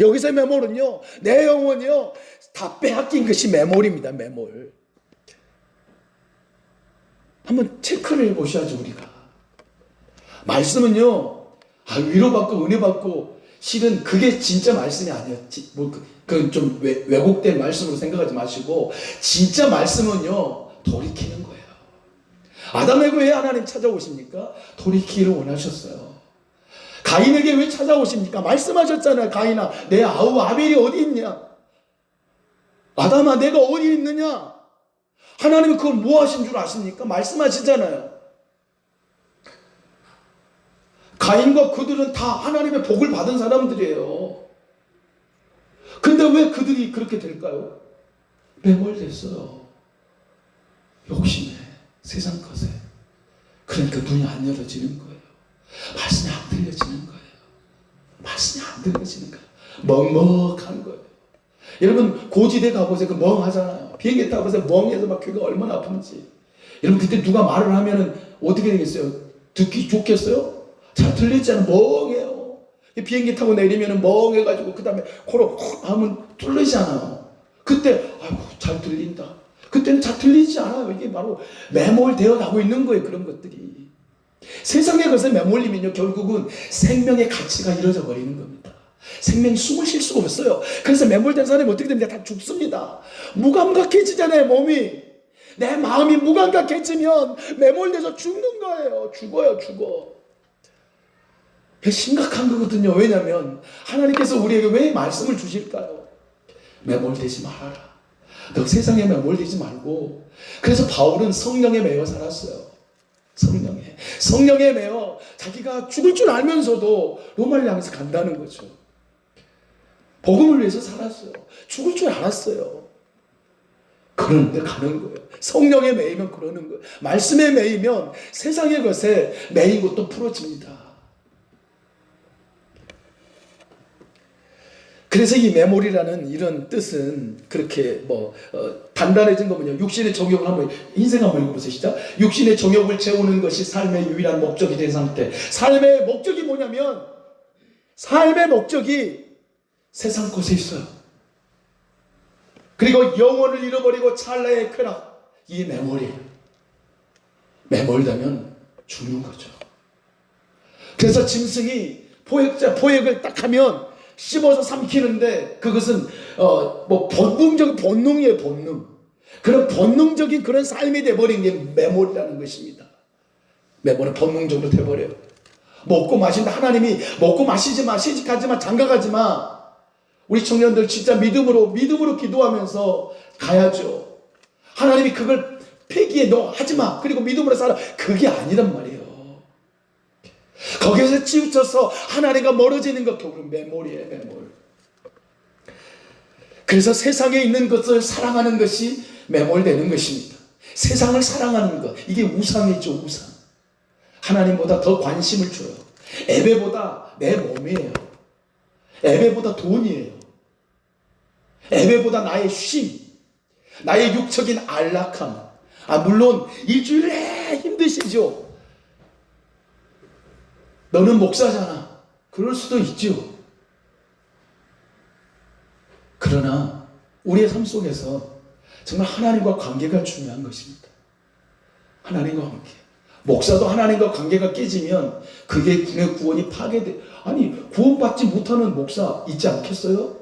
여기서 매몰은요, 내 영혼이요, 다 빼앗긴 것이 매몰입니다. 매몰. 한번 체크를 해보셔야죠. 우리가 말씀은요, 위로받고 은혜받고, 실은 그게 진짜 말씀이 아니었지. 그 좀 왜곡된 말씀으로 생각하지 마시고, 진짜 말씀은요, 돌이키는 거예요. 아담에게 왜 하나님 찾아오십니까? 돌이키기를 원하셨어요. 가인에게 왜 찾아오십니까? 말씀하셨잖아요. 가인아, 내 아우 아벨이 어디 있냐? 아담아, 내가 어디 있느냐? 하나님은 그걸 뭐 하신 줄 아십니까? 말씀하시잖아요. 가인과 그들은 다 하나님의 복을 받은 사람들이에요. 근데 왜 그들이 그렇게 될까요? 매몰됐어요. 욕심에, 세상 것에. 그러니까 눈이 안 열어지는 거예요. 말씀이 안 들려지는 거예요. 말씀이 안 들려지는 거예요. 먹먹한 거예요. 여러분 고지대 가보세요. 그 멍하잖아요. 비행기 타보세요. 멍해서 막 귀가 얼마나 아픈지. 여러분 그때 누가 말을 하면은 어떻게 되겠어요? 듣기 좋겠어요? 잘 들리지 않아요. 멍해요. 비행기 타고 내리면은 멍해가지고 그 다음에 코로 훅 하면 뚫리잖아요. 그때 아이고 잘 들린다. 그때는 잘 들리지 않아요. 이게 바로 매몰되어 가고 있는 거예요. 그런 것들이. 세상의 것에 매몰리면요, 결국은 생명의 가치가 잃어져 버리는 겁니다. 생명이 숨을 쉴 수가 없어요. 그래서 매몰된 사람이 어떻게 됩니까? 다 죽습니다. 무감각해지잖아요, 몸이. 내 마음이 무감각해지면 매몰돼서 죽는 거예요. 죽어. 심각한 거거든요. 왜냐하면 하나님께서 우리에게 왜 말씀을 주실까요? 매몰되지 말아라. 너 세상에 매몰되지 말고. 그래서 바울은 성령에 매여 살았어요. 성령에 매여 자기가 죽을 줄 알면서도 로마를 향해서 간다는 거죠. 복음을 위해서 살았어요. 죽을 줄 알았어요. 그런데 가는 거예요. 성령에 매이면 그러는 거예요. 말씀에 매이면 세상의 것에 매인 것도 풀어집니다. 그래서 이 매몰이라는 이런 뜻은 그렇게 단단해진 거면요. 육신의 정욕을 한번, 인생 한번 읽어보세요. 시작. 육신의 정욕을 채우는 것이 삶의 유일한 목적이 된 상태. 삶의 목적이 뭐냐면, 삶의 목적이 세상 곳에 있어요. 그리고 영혼을 잃어버리고 찰나의 쾌락. 이게 매몰이에요. 매몰되면 죽는 거죠. 그래서 짐승이 포획을 딱 하면 씹어서 삼키는데, 그것은 본능적인 본능이에요. 본능. 그런 본능적인 그런 삶이 돼버린 게 매몰이라는 것입니다. 매몰은 본능적으로 돼버려요. 먹고 마신다. 하나님이 먹고 마시지 마, 시집가지 마, 장가가지 마. 우리 청년들 진짜 믿음으로 기도하면서 가야죠. 하나님이 그걸 폐기해, 너 하지 마. 그리고 믿음으로 살아. 그게 아니란 말이에요. 거기에서 치우쳐서 하나님과 멀어지는 것, 결국은 매몰이에요. 매몰. 그래서 세상에 있는 것을 사랑하는 것이 매몰되는 것입니다. 세상을 사랑하는 것, 이게 우상이죠, 우상. 하나님보다 더 관심을 줘요. 예배보다 내 몸이에요. 예배보다 돈이에요. 예배보다 나의 쉼, 나의 육적인 안락함. 물론 일주일에 힘드시죠. 너는 목사잖아. 그럴 수도 있죠. 그러나 우리의 삶 속에서 정말 하나님과 관계가 중요한 것입니다. 하나님과 관계. 목사도 하나님과 관계가 깨지면 그게 군의 구원이 파괴돼. 아니, 구원받지 못하는 목사 있지 않겠어요?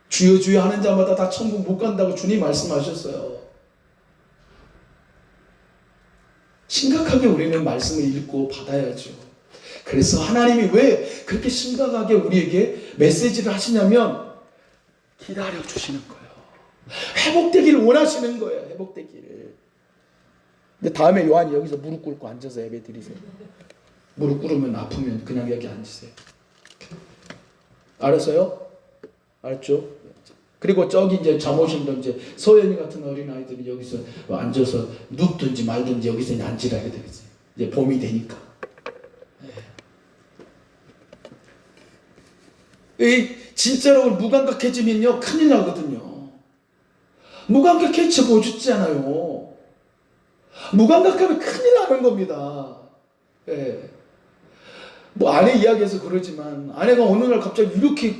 주여 주여 하는 자마다 다 천국 못 간다고 주님 말씀하셨어요. 심각하게 우리는 말씀을 읽고 받아야죠. 그래서 하나님이 왜 그렇게 심각하게 우리에게 메시지를 하시냐면 기다려 주시는 거예요. 회복되기를 원하시는 거예요. 회복되기를. 근데 다음에 요한이 여기서 무릎 꿇고 앉아서 예배 드리세요. 무릎 꿇으면 아프면 그냥 여기 앉으세요. 알았어요? 알았죠? 그리고 저기 이제 잠오신도 이제 서연이 같은 어린아이들이 여기서 앉아서 눕든지 말든지 여기서 이제 앉으라 해야 되겠어요. 이제 봄이 되니까. 진짜로 무감각해지면요 큰일 나거든요. 무감각해져 보셨잖아요. 무감각하면 큰일 나는 겁니다. 예. 뭐 아내 이야기해서 그러지만 아내가 어느 날 갑자기 이렇게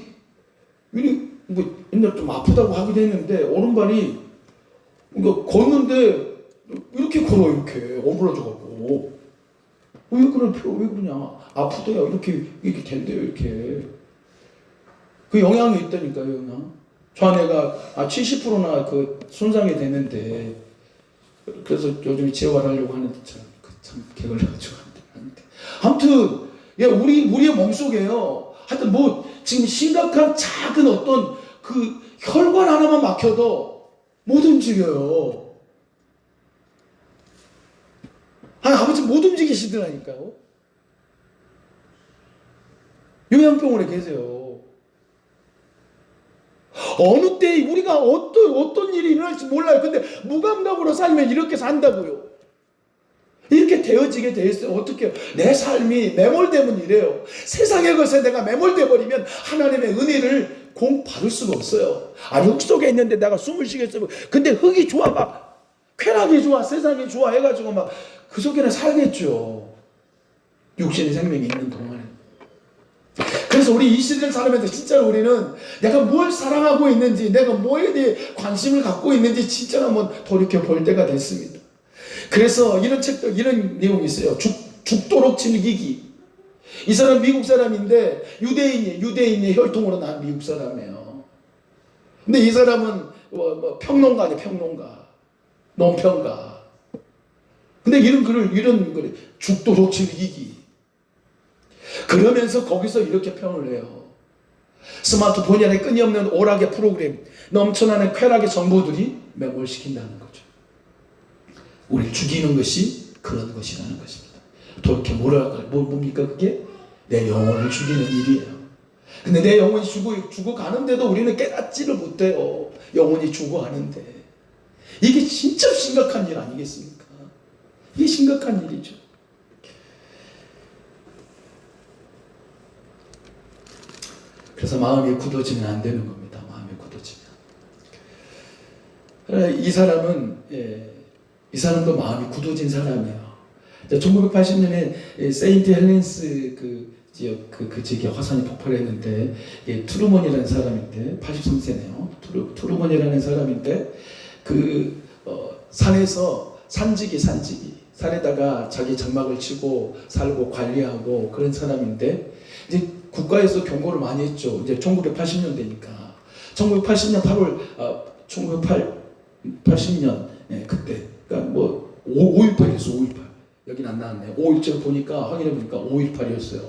뭐 옛날 좀 아프다고 하기도 했는데 오른발이 그러니까 걷는데 이렇게 걸어 이렇게 어물러져갖고 왜 그러냐 아프대요 이렇게 된대요 이렇게. 그 영향이 있다니까요, 영향. 저 아내가 70%나 그 손상이 되는데 그래서 요즘 재활하려고 하는데 참 게을러가지고 하는데. 아무튼 우리의 몸속에요. 하여튼 뭐 지금 심각한 작은 어떤 그 혈관 하나만 막혀도 못 움직여요. 아버지 못 움직이시더라니까요. 요양병원에 계세요. 어느 때 우리가 어떤 일이 일어날지 몰라요. 근데 무감각으로 살면 이렇게 산다고요. 이렇게 되어지게 돼 있어요. 어떻게 내 삶이 매몰되면 이래요. 세상의 것에 내가 매몰돼 버리면 하나님의 은혜를 받을 수가 없어요. 흙 속에 있는데 내가 숨을 쉬겠어요. 근데 흙이 좋아 막 쾌락이 좋아 세상이 좋아 해가지고 막 그 속에는 살겠죠. 육신의 생명이 있는 동안에. 그래서 우리 이 시대를 살면서 진짜로 우리는 내가 뭘 사랑하고 있는지 내가 뭐에 대해 관심을 갖고 있는지 진짜로 한번 돌이켜 볼 때가 됐습니다. 그래서 이런 책도 이런 내용이 있어요. 죽도록 즐기기. 이 사람 미국 사람인데 유대인의 혈통으로 난 미국 사람이에요. 근데 이 사람은 평론가 아니에요. 평론가. 논평가. 근데 이런 글을 죽도록 즐기기. 그러면서 거기서 이렇게 평을 해요. 스마트폰이 아닌 끊임없는 오락의 프로그램, 넘쳐나는 쾌락의 정보들이 매몰시킨다는 거죠. 우리를 죽이는 것이 그런 것이라는 것입니다. 도대체 뭡니까 그게? 내 영혼을 죽이는 일이에요. 근데 내 영혼이 죽어가는데도 우리는 깨닫지를 못해요. 영혼이 죽어가는데. 이게 진짜 심각한 일 아니겠습니까? 이게 심각한 일이죠. 그래서 마음이 굳어지면 안 되는 겁니다. 마음이 굳어지면. 이 사람도 마음이 굳어진 사람이에요. 1980년에 세인트 헬렌스 그 지역에 화산이 폭발했는데 트루먼이라는 사람인데 83세네요. 트루먼이라는 사람인데 산에서 산지기 산에다가 자기 장막을 치고 살고 관리하고 그런 사람인데 이제 국가에서 경고를 많이 했죠. 이제 1980년대니까 1980년 1980년 그때 그러니까 뭐 5.18이었어. 5.18 여긴 안 나왔네요. 5.17 보니까 확인해 보니까 5.18이었어요.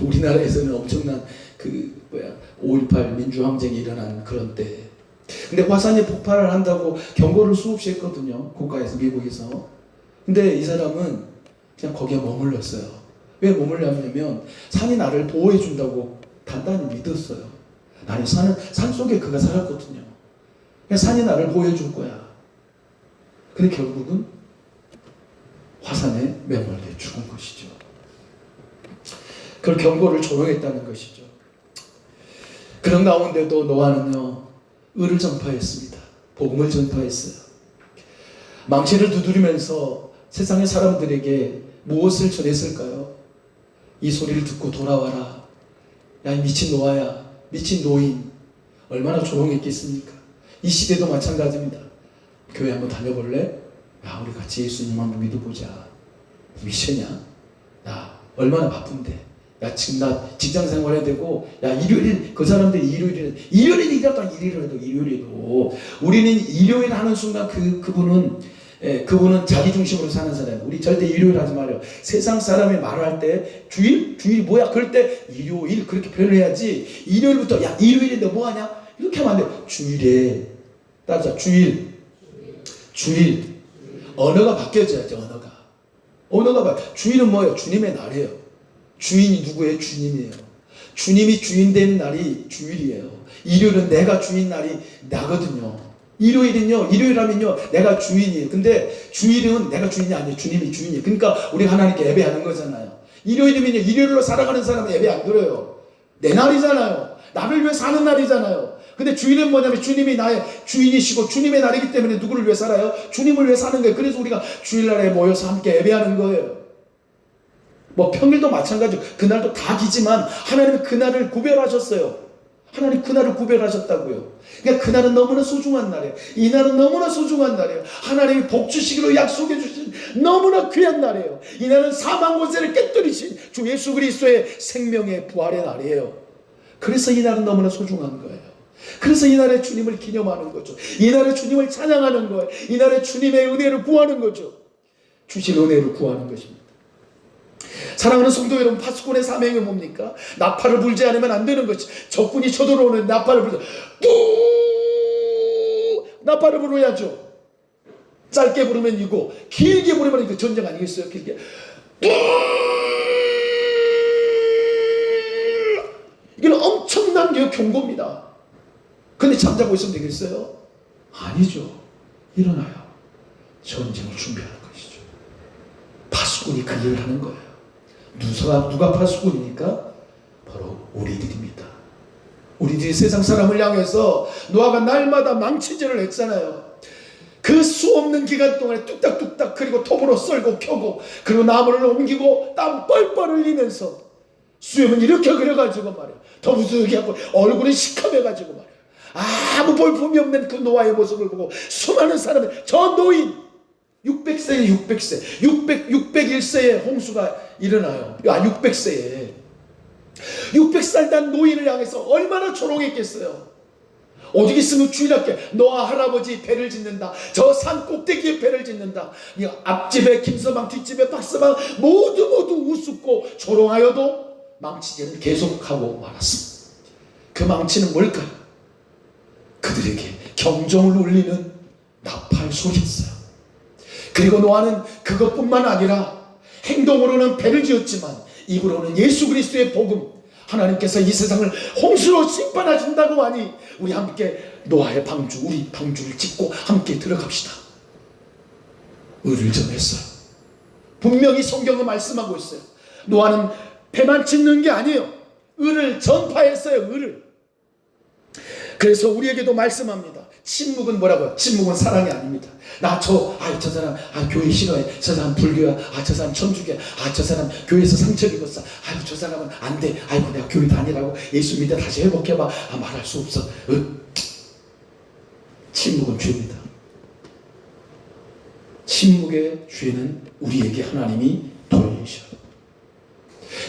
우리나라에서는 엄청난 5.18 민주항쟁이 일어난 그런 때. 근데 화산이 폭발을 한다고 경고를 수없이 했거든요. 국가에서 미국에서. 근데 이 사람은 그냥 거기에 머물렀어요. 왜 머물렀냐면 산이 나를 보호해 준다고 단단히 믿었어요. 나는 산 속에 그가 살았거든요. 그냥 산이 나를 보여줄 거야. 근데 결국은 화산에 매몰돼 죽은 것이죠. 그걸 경고를 조롱했다는 것이죠. 그런 가운데도 노아는요, 의를 전파했습니다. 복음을 전파했어요. 망치를 두드리면서 세상의 사람들에게 무엇을 전했을까요? 이 소리를 듣고 돌아와라. 야, 이 미친 노아야, 미친 노인. 얼마나 조롱했겠습니까? 이 시대도 마찬가지입니다. 교회 한번 다녀볼래? 야, 우리 같이 예수님 한번 믿어보자. 미쳤냐? 야, 얼마나 바쁜데. 야, 지금 나 직장 생활해야 되고, 야, 일요일, 그 사람들이 일요일에 일하다 일요일에도. 우리는 일요일 하는 순간 그분은 자기 중심으로 사는 사람이에요. 우리 절대 일요일 하지 말아요. 세상 사람이 말할 때 주일 뭐야? 그럴 때 일요일 그렇게 표현해야지. 일요일부터 야, 일요일인데 뭐 하냐? 이렇게 하면 안 돼요. 주일에 따라서 주일. 언어가 바뀌어져야죠. 언어가 주일은 뭐예요? 주님의 날이에요. 주인이 누구예요? 주님이에요. 주님이 주인 된 날이 주일이에요. 일요일은 내가 주인 날이 나거든요. 일요일 하면요, 내가 주인이에요. 근데 주일은 내가 주인이 아니에요. 주님이 주인이에요. 그러니까 우리 하나님께 예배하는 거잖아요. 일요일이면요, 일요일로 살아가는 사람은 예배 안 드려요. 내 날이잖아요. 나를 위해 사는 날이잖아요. 근데 주일은 뭐냐면 주님이 나의 주인이시고 주님의 날이기 때문에 누구를 위해 살아요? 주님을 위해 사는 거예요. 그래서 우리가 주일날에 모여서 함께 예배하는 거예요. 뭐 평일도 마찬가지고 그날도 다 기지만 하나님은 그날을 구별하셨어요. 하나님 그날을 구별하셨다고요. 그러니까 그날은 너무나 소중한 날이에요. 이 날은 너무나 소중한 날이에요. 하나님이 복 주시기로 약속해 주신 너무나 귀한 날이에요. 이 날은 사망 권세를 깨뜨리신 주 예수 그리스도의 생명의 부활의 날이에요. 그래서 이 날은 너무나 소중한 거예요. 그래서 이 날에 주님을 기념하는 거죠. 이 날에 주님을 찬양하는 거예요. 이 날에 주님의 은혜를 구하는 거죠. 주신 은혜를 구하는 것입니다. 사랑하는 성도 여러분, 파수꾼의 사명이 뭡니까? 나팔을 불지 않으면 안 되는 것이. 적군이 쳐들어오는 나팔을 불자. 나팔을 불어야죠. 짧게 부르면 이고 길게 부르면 이거 전쟁 아니겠어요? 길게. 이건 엄청난 경고입니다. 근데 잠자고 있으면 되겠어요? 아니죠. 일어나요. 전쟁을 준비하는 것이죠. 파수꾼이 그 일을 하는 거예요. 누가 파수꾼입니까? 바로 우리들입니다. 우리들이 세상 사람을 향해서 노아가 날마다 망치질을 했잖아요. 그 수 없는 기간 동안에 뚝딱뚝딱 그리고 톱으로 썰고 켜고 그리고 나무를 옮기고 땀 뻘뻘 흘리면서 수염은 이렇게 그려가지고 말이야. 더부스게 하고 얼굴이 시커매가지고 말이야. 아무 볼품이 없는 그 노아의 모습을 보고 수많은 사람들, 저 노인 600세에 601세에 홍수가 일어나요. 600세에 600살 단 노인을 향해서 얼마나 조롱했겠어요. 오직 있으면 주일학교 노아 할아버지 배를 짓는다. 저 산 꼭대기에 배를 짓는다. 앞집에 김서방 뒷집에 박서방 모두 우습고 조롱하여도 망치질을 계속하고 말았습니다. 그 망치는 뭘까요? 그들에게 경종을 울리는 나팔 소리였어요. 그리고 노아는 그것뿐만 아니라 행동으로는 배를 지었지만 입으로는 예수 그리스도의 복음, 하나님께서 이 세상을 홍수로 심판하신다고 하니 우리 함께 노아의 방주, 우리 방주를 짓고 함께 들어갑시다. 의를 전했어요. 분명히 성경은 말씀하고 있어요. 노아는 배만 짓는 게 아니에요. 의를 전파했어요. 의를. 그래서 우리에게도 말씀합니다. 침묵은 뭐라고요? 침묵은 사랑이 아닙니다. 저 사람 교회 싫어해. 저 사람 불교야. 저 사람 천주교야. 저 사람 교회에서 상처 입었어. 저 사람은 안 돼. 내가 교회 다니라고 예수 믿어 다시 회복해봐. 말할 수 없어. 침묵은 죄입니다. 침묵의 죄는 우리에게 하나님이 돌리셔요.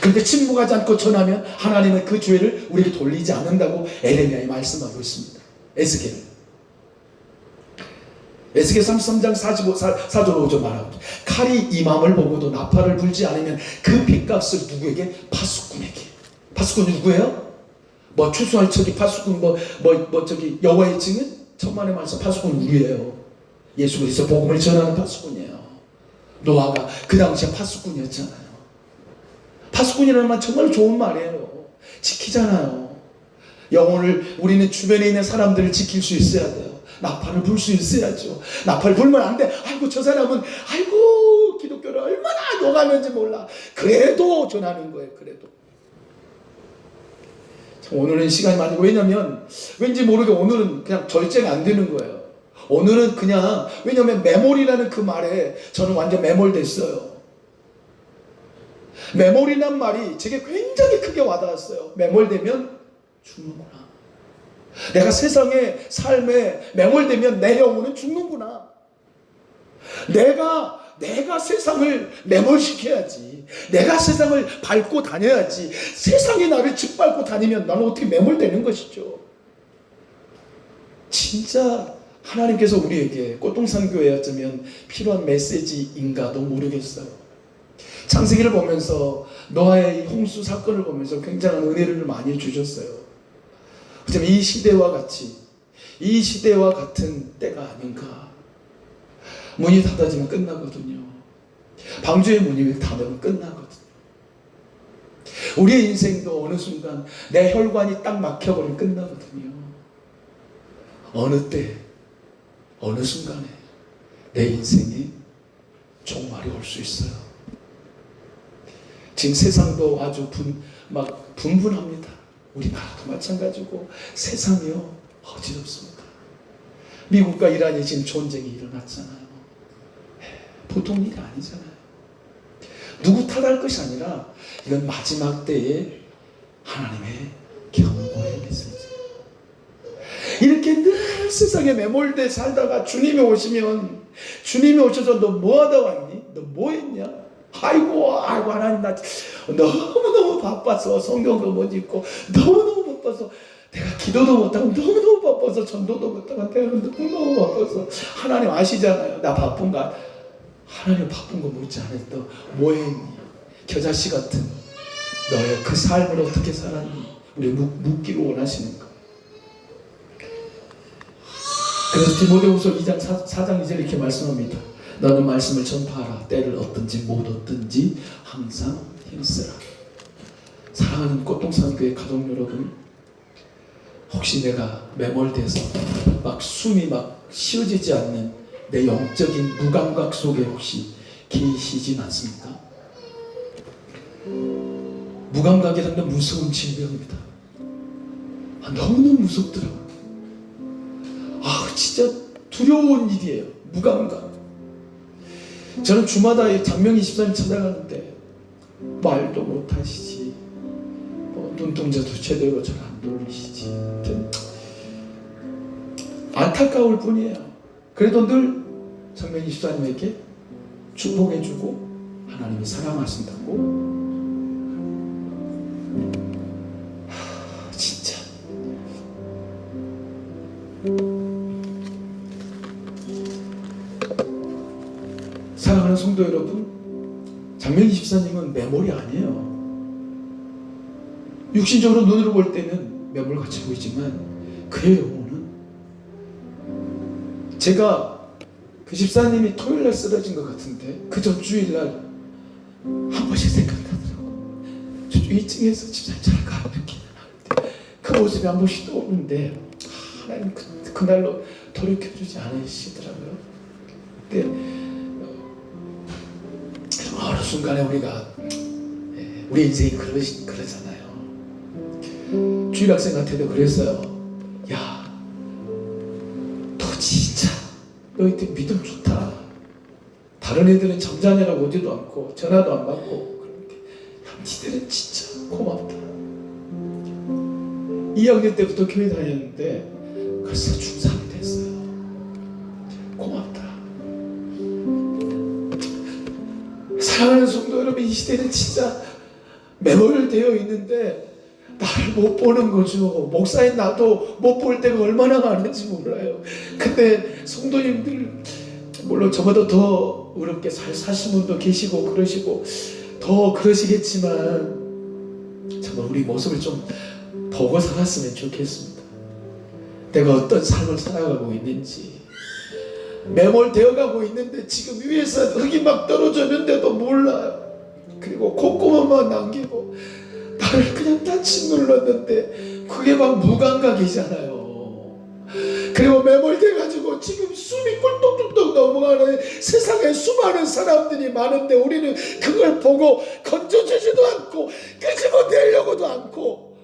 그런데 침묵하지 않고 전하면 하나님은 그 죄를 우리에게 돌리지 않는다고 에레미야에 말씀하고 있습니다. 에스겔 33장 4절 5절 말하고, 칼이 이 마음을 보고도 나팔을 불지 않으면 그 빚값을 누구에게? 파수꾼에게. 파수꾼이 누구예요? 추수할 적이 파수꾼 여호와의 증인? 천만의 말씀 파수꾼 우리예요. 예수 그리스도 복음을 전하는 파수꾼이에요. 노아가 그 당시에 파수꾼이었잖아요. 파수꾼이라는 말 정말 좋은 말이에요. 지키잖아요. 영혼을 우리는 주변에 있는 사람들을 지킬 수 있어야 돼요. 나팔을 불 수 있어야죠. 나팔 불면 안 돼. 아이고 저 사람은 아이고 기독교를 얼마나 욕하는지 몰라. 그래도 전하는 거예요. 그래도. 오늘은 시간이 많이, 왜냐면 왠지 모르게 오늘은 그냥 절제가 안 되는 거예요. 오늘은 그냥, 왜냐면 매몰이라는 그 말에 저는 완전 매몰됐어요. 매몰이란 말이 제게 굉장히 크게 와닿았어요. 매몰되면 죽는구나. 내가 세상의 삶에 매몰되면 내 영혼은 죽는구나. 내가 세상을 매몰시켜야지. 내가 세상을 밟고 다녀야지. 세상이 나를 짓밟고 다니면 나는 어떻게 매몰되는 것이죠. 진짜 하나님께서 우리에게 꽃동산교회 어쩌면 필요한 메시지인가도 모르겠어요. 창세기를 보면서 노아의 홍수 사건을 보면서 굉장한 은혜를 많이 주셨어요. 어쩌면 이 시대와 같은 때가 아닌가. 문이 닫아지면 끝나거든요. 방주의 문이 닫으면 끝나거든요. 우리의 인생도 어느 순간 내 혈관이 딱 막혀버리면 끝나거든요. 어느 때, 어느 순간에 내 인생에 종말이 올 수 있어요. 지금 세상도 아주 분분합니다. 우리나라도 마찬가지고 세상이요 어지럽습니다. 미국과 이란이 지금 전쟁이 일어났잖아요. 보통 일이 아니잖아요. 누구 탓할 것이 아니라 이건 마지막 때에 하나님의 경고의 메시지. 이렇게 늘 세상에 매몰돼 살다가 주님이 오셔서 너 뭐하다 왔니? 너 뭐했냐? 아이고 하나님 나 너무너무 바빠서 성경도 못 읽고 너무너무 바빠서 내가 기도도 못하고 너무너무 바빠서 전도도 못하고 내가 너무너무 바빠서 하나님 아시잖아요. 나 바쁜가? 하나님 바쁜 거 묻지 않았다. 뭐했니? 겨자씨 같은 너의 그 삶을 어떻게 살았니? 우리 묻기를 원하시는 거. 그래서 디모데후서 2장 4장 2절 이렇게 말씀합니다. 너는 말씀을 전파하라. 때를 얻든지 못 얻든지 항상 힘쓰라. 사랑하는 꽃동산교회 가족 여러분, 혹시 내가 매몰돼서 막 숨이 막 쉬어지지 않는 내 영적인 무감각 속에 혹시 계시진 않습니까? 무감각이라는 건 무서운 질병입니다. 너무너무 무섭더라고요. 진짜 두려운 일이에요. 무감각. 저는 주마다 장명희 집사님 찾아가는데 말도 못하시지, 눈동자도 제대로 잘 안 돌리시지. 안타까울 뿐이에요. 그래도 늘 장명희 집사님에게 축복해주고 하나님이 사랑하신다고. 진짜 사랑하는 성도 여러분, 장명희 집사님은 매몰이 아니에요. 육신적으로 눈으로 볼 때는 매몰같이 보이지만 그의 영혼은, 제가 그 집사님이 토요일날 쓰러진 것 같은데 그 전 주일날 한 번씩 생각나더라고. 저쪽 2층에서 집사님 잘 가르치긴 하는데 그 모습이 한 번씩 떠오르는데 하나님 그날로 돌이켜주지 않으시더라고요. 근데 어느 순간에 우리 인생이 그러잖아요. 주일학생한테도 그랬어요. 야, 너 진짜 너희들 믿음 좋다. 다른 애들은 잠자느라고 오지도 않고 전화도 안 받고 그런데 야, 니들은 진짜 고맙다. 2학년 때부터 교회 다녔는데 벌써 중3이 됐어요. 고맙다. 사랑하는 성도 여러분, 이 시대는 진짜 매몰되어 있는데 나를 못 보는 거죠. 목사인 나도 못 볼 때가 얼마나 많은지 몰라요. 근데 성도님들 물론 저보다 더 어렵게 사신 분도 계시고 그러시고 더 그러시겠지만 정말 우리 모습을 좀 보고 살았으면 좋겠습니다. 내가 어떤 삶을 살아가고 있는지, 매몰되어 가고 있는데 지금 위에서 흙이 막 떨어졌는데도 몰라요. 그리고 콧구멍만 남기고 나를 그냥 딴짓 눌렀는데 그게 막 무감각이잖아요. 그리고 매몰돼가지고 지금 숨이 꿀떡꿀떡 넘어가는 세상에 수많은 사람들이 많은데 우리는 그걸 보고 건져주지도 않고 끄집어내려고도 않고,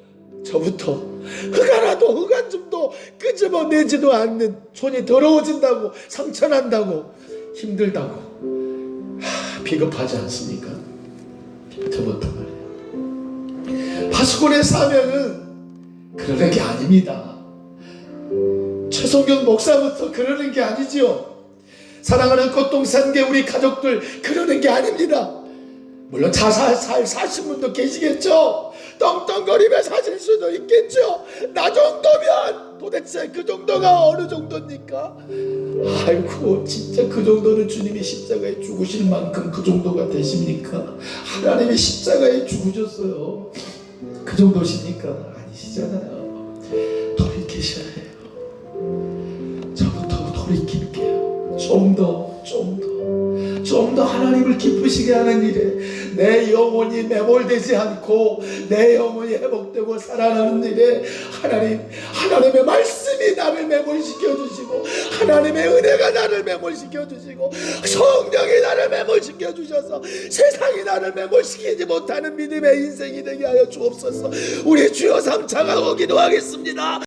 저부터 흑하나도 흑한 줌도 끄집어내지도 않는, 손이 더러워진다고, 상처난다고, 힘들다고 비겁하지 않습니까? 저부터 말이에요. 파수꾼의 사명은 그러는 게 아닙니다. 최성경 목사부터 그러는 게 아니지요. 사랑하는 꽃동산계 우리 가족들 그러는 게 아닙니다. 물론 자살 사신 분도 계시겠죠. 떵떵거리며 사실 수도 있겠죠. 나 정도면 도대체 그 정도가 어느 정도입니까? 아이고, 진짜 그 정도는 주님이 십자가에 죽으실 만큼 그 정도가 되십니까? 하나님이 십자가에 죽으셨어요. 그 정도십니까? 아니시잖아요. 돌이키셔야 해요. 저부터 돌이킬게요. 좀 더 하나님을 기쁘시게 하는 일에, 내 영혼이 매몰되지 않고 내 영혼이 회복되고 살아나는 일에 하나님의 말씀이 나를 매몰시켜 주시고, 하나님의 은혜가 나를 매몰시켜 주시고, 성령이 나를 매몰시켜 주셔서 세상이 나를 매몰시키지 못하는 믿음의 인생이 되게 하여 주옵소서. 우리 주여 삼창하고 기도하겠습니다.